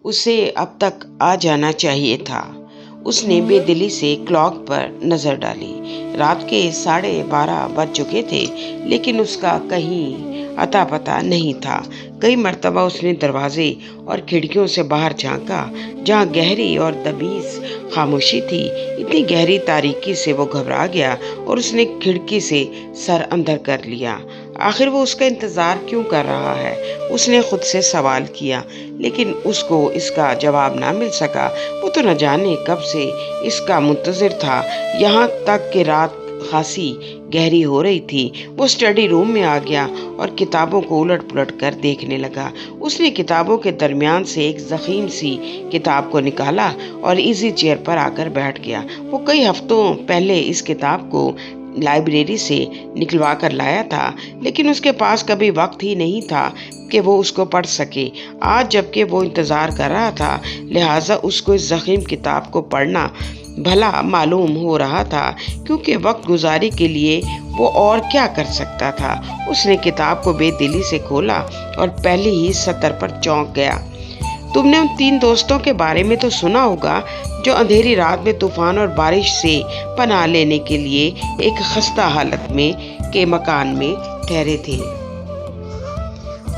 उसे अब तक आ जाना चाहिए था। उसने बेदिली से क्लॉक पर नजर डाली। रात के 12:30 बज चुके थे, लेकिन उसका कहीं अता पता नहीं था। कई मर्तबा उसने दरवाजे और खिड़कियों से बाहर झांका, जहां गहरी और दबीज खामोशी थी। इतनी गहरी तारीकी से वो घबरा गया और उसने खिड़की से सर अंदर कर लिया। आखिर वो उसका इंतजार क्यों कर रहा है, उसने खुद से सवाल किया, लेकिन उसको इसका जवाब ना मिल सका। वो तो न जाने कब से इसका मुंतजिर था, यहाँ तक कि रात खासी गहरी हो रही थी। वो स्टडी रूम में आ गया और किताबों को उलट पुलट कर देखने लगा। उसने किताबों के दरमियान से एक ज़ख़ीम सी किताब को निकाला और इजी चेयर पर आकर बैठ गया। वो कई हफ्तों पहले इस किताब को लाइब्रेरी से निकलवा कर लाया था, लेकिन उसके पास कभी वक्त ही नहीं था कि वो उसको पढ़ सके। आज जबकि वो इंतज़ार कर रहा था, लिहाजा उसको इस ज़ख़ीम किताब को पढ़ना भला मालूम हो रहा था, क्योंकि वक्त गुजारी के लिए वो और क्या कर सकता था। उसने किताब को बेदिली से खोला और पहली ही सतर पर चौंक गया। तुमने उन 3 दोस्तों के बारे में तो सुना होगा, जो अंधेरी रात में तूफान और बारिश से पनाह लेने के लिए एक खस्ता हालत में के मकान में ठहरे थे।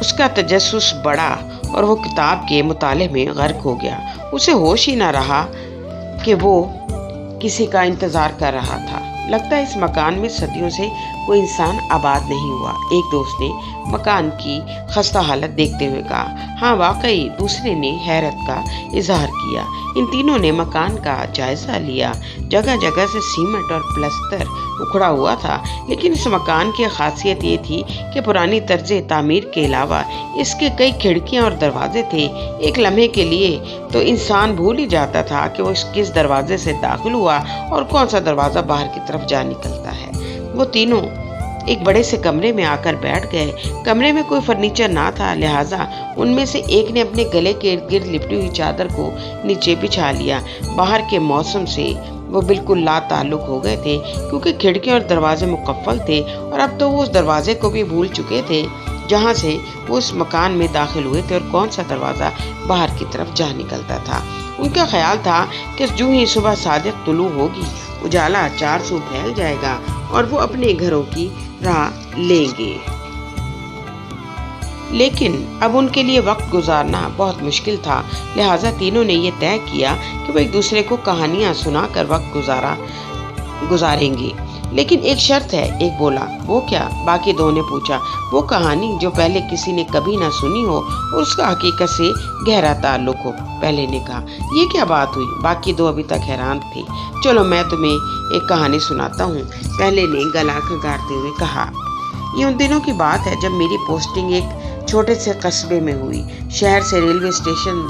उसका तजस्सुस बढ़ा और वो किताब के मुताले में गर्क हो गया। उसे होश ही न रहा कि वो किसी का इंतजार कर रहा था। लगता है इस मकान में सदियों से कोई इंसान आबाद नहीं हुआ, एक दोस्त ने मकान की खस्ता हालत देखते हुए कहा। हाँ वाकई, दूसरे ने हैरत का इजहार किया। इन तीनों ने मकान का जायजा लिया। जगह जगह से सीमेंट और प्लास्टर उखड़ा हुआ था, लेकिन इस मकान की खासियत ये थी कि पुरानी तर्ज तामीर के अलावा इसके कई खिड़कियां और दरवाजे थे। एक लम्हे के लिए तो इंसान भूल ही जाता था कि वो किस दरवाजे से दाखिल हुआ और कौन सा दरवाजा बाहर की तरफ जा निकलता है। वो तीनों एक बड़े से कमरे में आकर बैठ गए। कमरे में कोई फर्नीचर ना था, लिहाजा उनमें से एक ने अपने गले के इर्द गिर्द लिपटी हुई चादर को नीचे बिछा लिया। बाहर के मौसम से वो बिल्कुल लाताल्लुक हो गए थे, क्योंकि खिड़कियां और दरवाजे मुकफ्फल थे, और अब तो वो उस दरवाजे को भी भूल चुके थे जहां से वो उस मकान में दाखिल हुए थे और कौन सा दरवाजा बाहर की तरफ जा निकलता था। उनका ख्याल था कि जो ही सुबह सादिक तुलू होगी, उजाला चारसू फैल जाएगा और वो अपने घरों की राह लेंगे। लेकिन अब उनके लिए वक्त गुजारना बहुत मुश्किल था, लिहाजा तीनों ने यह तय किया कि वो एक दूसरे को कहानियां सुनाकर वक्त गुजारेंगे। लेकिन एक शर्त है, एक बोला। वो क्या? बाकी दो ने पूछा। वो कहानी जो पहले किसी ने कभी ना सुनी हो और उसका हकीकत से गहरा ताल्लुक हो, पहले ने कहा। ये क्या बात हुई? बाकी दो अभी तक हैरान थे। चलो मैं तुम्हें एक कहानी सुनाता हूँ, पहले ने गला खंगारते हुए कहा। ये उन दिनों की बात है जब मेरी पोस्टिंग एक छोटे से कस्बे में हुई। शहर से रेलवे स्टेशन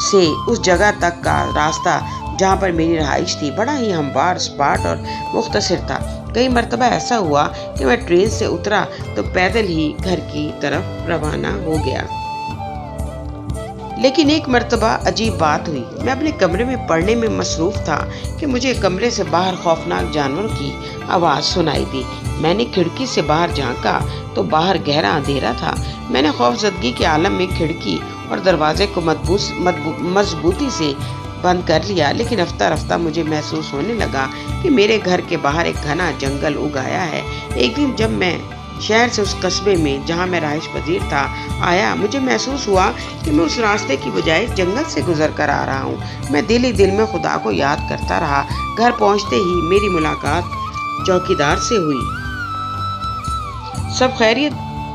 से उस जगह तक का रास्ता जहाँ पर मेरी रहाइश थी बड़ा ही हमवार, सपाट और मुख्तसर था। कई मरतबा ऐसा हुआ कि मैं ट्रेन से उतरा तो पैदल ही घर की तरफ रवाना हो गया। लेकिन एक मरतबा अजीब बात हुई। मैं अपने कमरे में पढ़ने में मसरूफ था कि मुझे कमरे से बाहर खौफनाक जानवरों की आवाज़ सुनाई दी। मैंने खिड़की से बाहर झांका तो बाहर गहरा अंधेरा था। मैंने खौफजदगी के आलम में खिड़की और दरवाजे को मजबूती से बंद कर लिया, लेकिन रफ्ता रफ्ता मुझे महसूस होने लगा कि मेरे घर के बाहर एक घना जंगल उग आया है। एक दिन जब मैं शहर से उस कस्बे में जहां मैं रहाइश पजीर था आया, मुझे महसूस हुआ कि मैं उस रास्ते की बजाय जंगल से गुजर कर आ रहा हूँ। मैं दिल ही दिल में खुदा को याद करता रहा। घर पहुँचते ही मेरी मुलाकात चौकीदार से हुई। सब खैरियत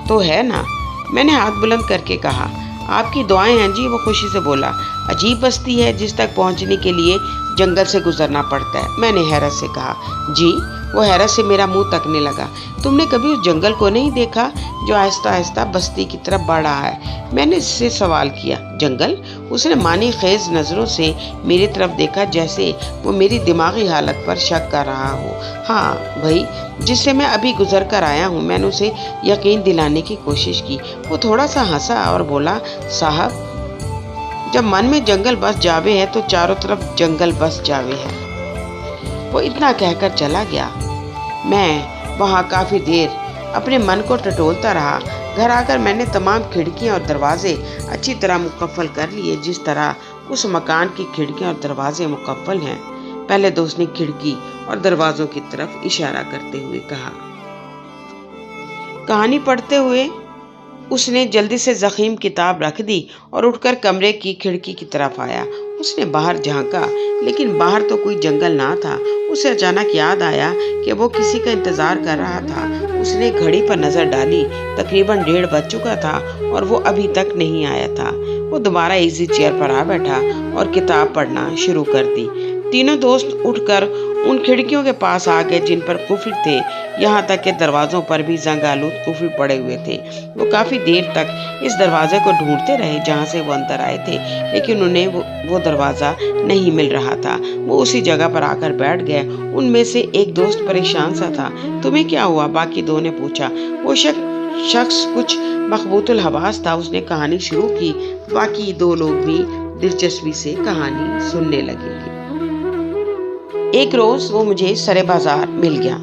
तो है ना? मैंने हाथ बुलंद करके कहा। आपकी दुआएं हैं जी, वो खुशी से बोला। अजीब बस्ती है जिस तक पहुंचने के लिए जंगल से गुजरना पड़ता है, मैंने हैरत से कहा। जी? वो हैरत से मेरा मुंह तकने लगा। तुमने कभी उस जंगल को नहीं देखा जो आहिस्ता आहिस्ता बस्ती की तरफ बढ़ रहा है? मैंने इससे सवाल किया। जंगल? उसने मानी खेज नजरों से मेरी तरफ देखा, जैसे वो मेरी दिमागी हालत पर शक कर रहा हो। हाँ भाई, जिससे मैं अभी गुजर कर आया हूँ। मैंने उसे यकीन दिलाने की कोशिश की। वो थोड़ा सा हंसा और बोला, साहब, जब मन में जंगल बस जावे है तो चारों तरफ जंगल बस जावे है। वो इतना कहकर चला गया। मैं वहाँ काफी देर अपने मन को टटोलता रहा। घर आकर मैंने तमाम खिड़कियां और दरवाजे अच्छी तरह मुकम्मल कर लिए, जिस तरह उस मकान की खिड़कियां और दरवाजे मुकम्मल हैं। पहले दोस्त ने खिड़की और दरवाजों की तरफ इशारा करते हुए कहा। कहानी पढ़ते हुए उसने जल्दी से ज़ख़ीम किताब रख दी और उठकर कमरे की खिड़की की तरफ आया। उसने बाहर झांका, लेकिन बाहर तो कोई जंगल ना था। उसे अचानक याद आया कि वो किसी का इंतज़ार कर रहा था। उसने घड़ी पर नज़र डाली, तकरीबन 1:30 बज चुका था और वो अभी तक नहीं आया था। वो दोबारा इजी चेयर पर आ बैठा और किताब पढ़ना शुरू कर दी। तीनों दोस्त उठकर उन खिड़कियों के पास आ गए जिन पर कुफल थे, यहाँ तक कि दरवाज़ों पर भी जंग आलूद कुफल पड़े हुए थे। वो काफ़ी देर तक इस दरवाजे को ढूंढते रहे जहाँ से वो अंदर आए थे, लेकिन उन्हें वो दरवाज़ा नहीं मिल रहा था। वो उसी जगह पर आकर बैठ गए। उनमें से एक दोस्त परेशान सा था। तुम्हें क्या हुआ? बाकी दो ने पूछा। वो शख्स कुछ मखबूतुल हवास था। उसने कहानी शुरू की। बाकी दो लोग भी दिलचस्पी से कहानी सुनने लगे। एक रोज वो मुझे सरे बाजार मिल गया।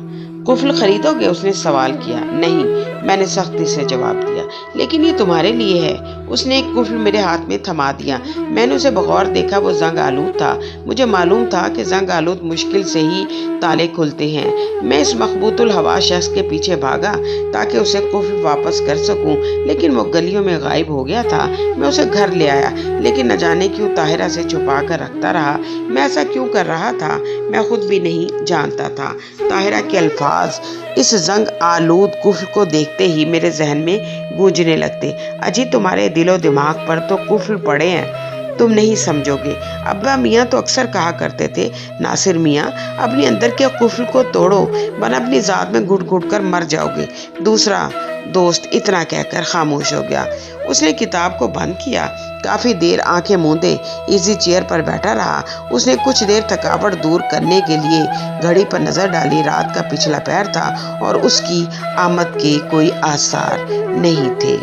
कुफल खरीदोगे? उसने सवाल किया। नहीं, मैंने सख्ती से जवाब दिया। लेकिन ये तुम्हारे लिए है। उसने एक कुफल मेरे हाथ में थमा दिया। मैंने उसे बगौर देखा। वो जंग आलूद था। मुझे मालूम था कि जंग आलूद मुश्किल से ही ताले खुलते हैं। मैं इस मखबूतुल हवा शख्स के पीछे भागा ताकि उसे कुफल वापस कर सकूं, लेकिन वो गलियों में गायब हो गया था। मैं उसे घर ले आया, लेकिन न जाने क्यों ताहिरा से छुपा कर रखता रहा। मैं ऐसा क्यों कर रहा था, मैं खुद भी नहीं जानता था। ताहिरा के अल्फाज इस जंग आलूद कुफल को देखते ही मेरे जहन में गूंजने लगते। अजी, तुम्हारे दिलो दिमाग पर तो कुफल पड़े हैं, तुम नहीं समझोगे। अब्बा मियाँ तो अक्सर कहा करते थे, नासिर मियाँ, अपने अंदर के कुफल को तोड़ो, वरना अपनी जात में घुट घुट कर मर जाओगे। दूसरा दोस्त इतना कहकर खामोश हो गया। उसने किताब को बंद किया। काफी देर आंखें मूंदे इजी चेयर पर बैठा रहा। उसने कुछ देर थकावट दूर करने के लिए घड़ी पर नजर डाली। रात का पिछला पहर था और उसकी आमद के कोई आसार नहीं थे।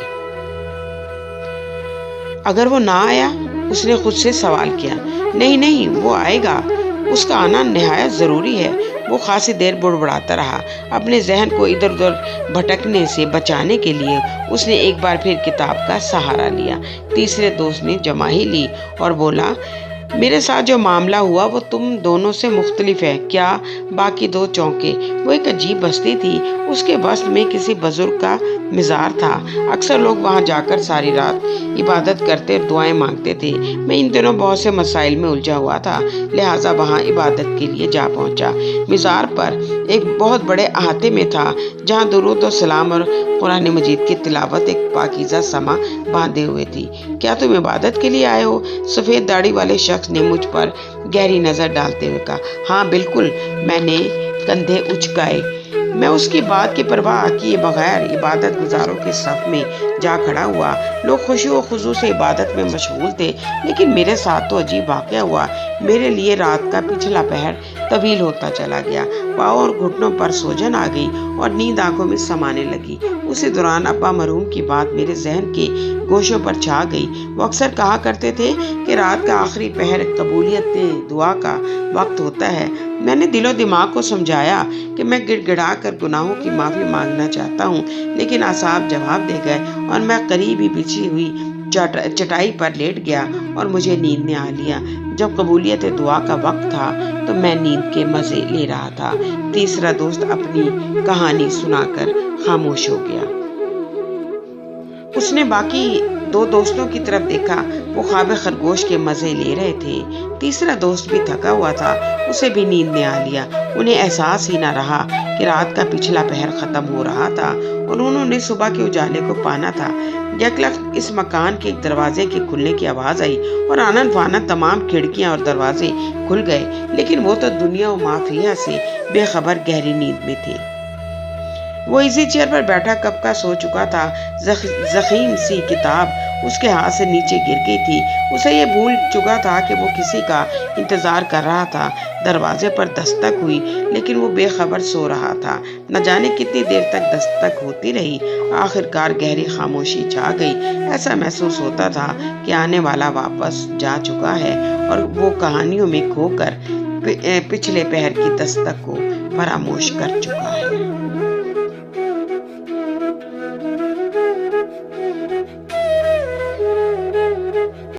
अगर वो ना आया? उसने खुद से सवाल किया। नहीं, वो आएगा। उसका आना निहायत जरूरी है। वो खासी देर बुड़बुड़ाता रहा। अपने जहन को इधर उधर भटकने से बचाने के लिए उसने एक बार फिर किताब का सहारा लिया। तीसरे दोस्त ने जमाही ली और बोला, मेरे साथ जो मामला हुआ वो तुम दोनों से मुख्तलिफ है। क्या? बाकी दो चौंके। वो एक अजीब बस्ती थी। उसके वस्त में किसी बुजुर्ग का मिज़ार था। अक्सर लोग वहां जाकर सारी रात इबादत करते और दुआएं मांगते थे। मैं इन दिनों बहुत से मसाइल में उलझा हुआ था, लिहाजा वहां इबादत के लिए जा पहुंचा। मिज़ार पर एक बहुत बड़े अहाते में था, जहां दुरूद और सलाम और कुरान मजीद की तिलावत एक पाकीज़ा समा बांधे हुए थी। क्या तुम इबादत के लिए आए हो? सफ़ेद दाढ़ी वाले शख्स ने मुझ पर गहरी नज़र डालते हुए कहा। हाँ बिल्कुल, मैंने कंधे उचकाए। मैं उसकी बात की परवाह किए बगैर इबादत गुजारों के सफ में जा खड़ा हुआ। लोग खुशी और खुजू से इबादत में मशगूल थे, लेकिन मेरे साथ तो अजीब वाक़या हुआ। मेरे लिए रात का पिछला पहर तवील होता चला गया। पाँव और घुटनों पर सोजन आ गई और नींद आंखों में समाने लगी। उसी दौरान अब्बा मरहूम की बात मेरे जहन के गोशों पर छा गई। वो अक्सर कहा करते थे कि रात का आखिरी पहर कबूलियत दुआ का वक्त होता है। मैंने दिलो दिमाग को समझाया कि मैं गिड़गिड़ा कर गुनाहों की माफ़ी मांगना चाहता हूँ, लेकिन आसाब जवाब दे गए और मैं करीब ही बिछी हुई चटाई पर लेट गया और मुझे नींद ने आ लिया। जब कबूलियत दुआ का वक्त था तो मैं नींद के मज़े ले रहा था। तीसरा दोस्त अपनी कहानी सुनाकर खामोश हो गया। उसने बाकी दो दोस्तों की तरफ देखा। वो ख्वाब खरगोश के मजे ले रहे थे। तीसरा दोस्त भी थका हुआ था, उसे भी नींद ने आ लिया। उन्हें एहसास ही न रहा कि रात का पिछला पहर खत्म हो रहा था और उन्होंने सुबह के उजाले को पाना था। यकलख्त इस मकान के एक दरवाजे के खुलने की आवाज आई और आनन फानन तमाम खिड़कियां और दरवाजे खुल गए, लेकिन वो तो दुनिया और माफिया से बेखबर गहरी नींद में थे। वो इसी चेयर पर बैठा कब का सो चुका था। ज़ख़ीम सी किताब उसके हाथ से नीचे गिर गई थी। उसे ये भूल चुका था कि वो किसी का इंतज़ार कर रहा था। दरवाजे पर दस्तक हुई, लेकिन वो बेखबर सो रहा था। न जाने कितनी देर तक दस्तक होती रही। आखिरकार गहरी खामोशी छा गई। ऐसा महसूस होता था कि आने वाला वापस जा चुका है और वो कहानियों में खोकर पिछले पहर की दस्तक को फरामोश कर चुका है।